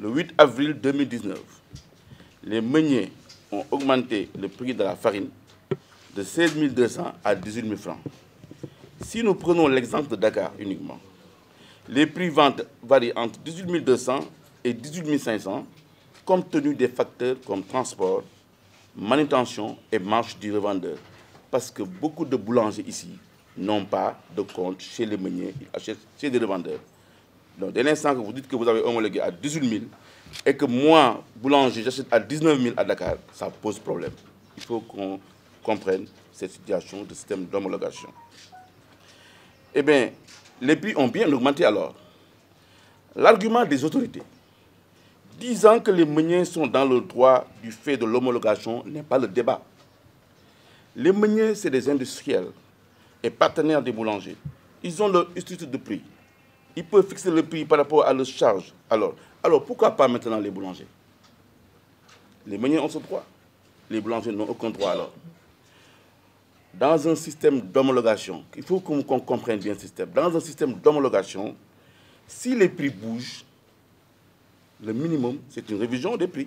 le 8 avril 2019, les meuniers ont augmenté le prix de la farine de 16 200 à 18 000 francs. Si nous prenons l'exemple de Dakar uniquement, les prix ventes varient entre 18 200 et 18 500, compte tenu des facteurs comme transport, manutention et marge du revendeur. Parce que beaucoup de boulangers ici n'ont pas de compte chez les meuniers, ils achètent chez des revendeurs. Donc, dès l'instant que vous dites que vous avez homologué à 18 000 et que moi, boulanger, j'achète à 19 000 à Dakar, ça pose problème. Il faut qu'on comprenne cette situation de système d'homologation. Eh bien, les prix ont bien augmenté alors. L'argument des autorités disant que les meuniers sont dans le droit du fait de l'homologation n'est pas le débat. Les meuniers, c'est des industriels et partenaires des boulangers. Ils ont leur structure de prix. Ils peuvent fixer le prix par rapport à leur charge. Alors pourquoi pas maintenant les boulangers? Les meuniers ont ce droit. Les boulangers n'ont aucun droit alors. Dans un système d'homologation, il faut qu'on comprenne bien ce système. Dans un système d'homologation, si les prix bougent, le minimum, c'est une révision des prix.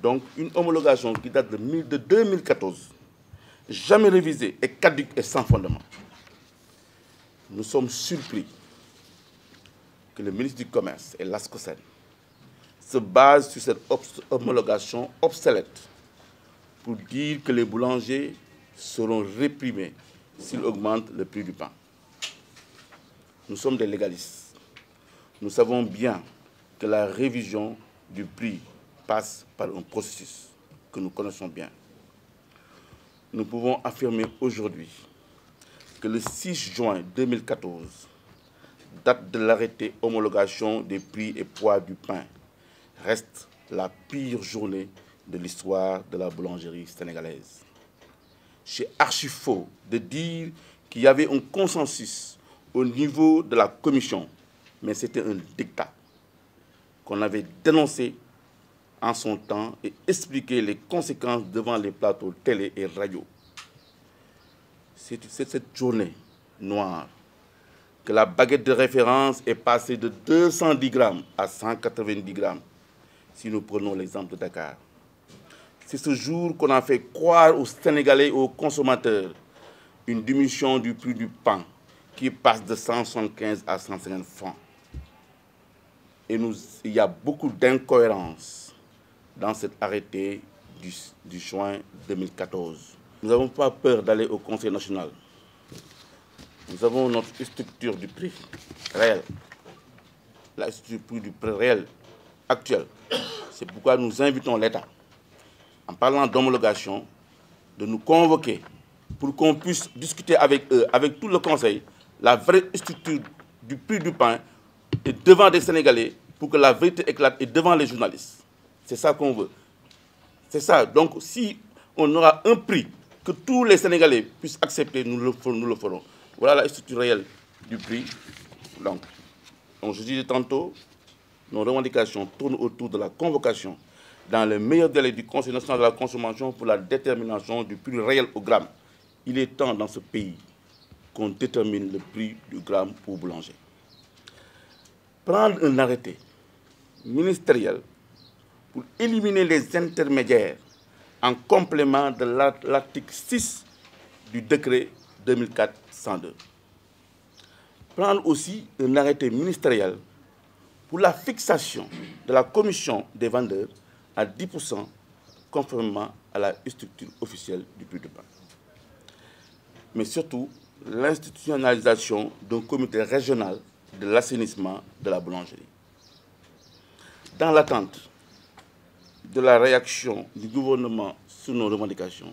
Donc, une homologation qui date de 2014, jamais révisée, est caduque et sans fondement. Nous sommes surpris que le ministre du Commerce et l'ASCOSEN se basent sur cette homologation obsolète pour dire que les boulangers seront réprimés s'ils augmentent le prix du pain. Nous sommes des légalistes. Nous savons bien que la révision du prix passe par un processus que nous connaissons bien. Nous pouvons affirmer aujourd'hui que le 6 juin 2014, date de l'arrêté homologation des prix et poids du pain, reste la pire journée de l'histoire de la boulangerie sénégalaise. C'est archi faux de dire qu'il y avait un consensus au niveau de la commission, mais c'était un dictat qu'on avait dénoncé en son temps et expliqué les conséquences devant les plateaux télé et radio. C'est cette journée noire que la baguette de référence est passée de 210 grammes à 190 grammes, si nous prenons l'exemple de Dakar. C'est ce jour qu'on a fait croire aux Sénégalais et aux consommateurs une diminution du prix du pain qui passe de 175 à 150 francs. Et il y a beaucoup d'incohérences dans cet arrêté du juin 2014. Nous n'avons pas peur d'aller au Conseil national. Nous avons notre structure du prix réel, la structure du prix réel actuel. C'est pourquoi nous invitons l'État, en parlant d'homologation, de nous convoquer pour qu'on puisse discuter avec eux, avec tout le Conseil, la vraie structure du prix du pain et devant des Sénégalais pour que la vérité éclate et devant les journalistes. C'est ça qu'on veut. C'est ça. Donc, si on aura un prix que tous les Sénégalais puissent accepter, nous le ferons. Voilà la structure réelle du prix. Donc, je disais tantôt, nos revendications tournent autour de la convocation dans le meilleur délai du Conseil national de la consommation pour la détermination du prix réel au gramme. Il est temps dans ce pays qu'on détermine le prix du gramme pour boulanger. Prendre un arrêté ministériel pour éliminer les intermédiaires en complément de l'article 6 du décret 2004-102. Prendre aussi un arrêté ministériel pour la fixation de la commission des vendeurs à 10% conformément à la structure officielle du prix du pain. Mais surtout, l'institutionnalisation d'un comité régional de l'assainissement de la boulangerie. Dans l'attente de la réaction du gouvernement sur nos revendications,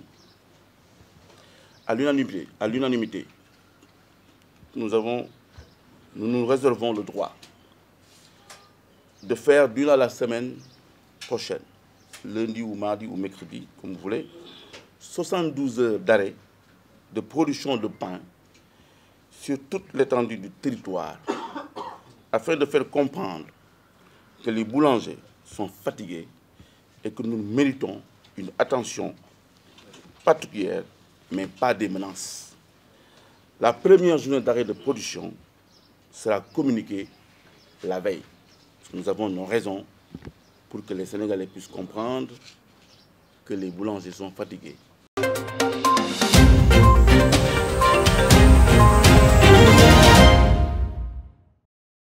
à l'unanimité, nous nous réservons le droit de faire durant la semaine prochaine, lundi ou mardi ou mercredi, comme vous voulez, 72 heures d'arrêt de production de pain sur toute l'étendue du territoire, afin de faire comprendre que les boulangers sont fatigués et que nous méritons une attention particulière, mais pas des menaces. La première journée d'arrêt de production sera communiquée la veille. nous avons nos raisons pour que les Sénégalais puissent comprendre que les boulangers sont fatigués.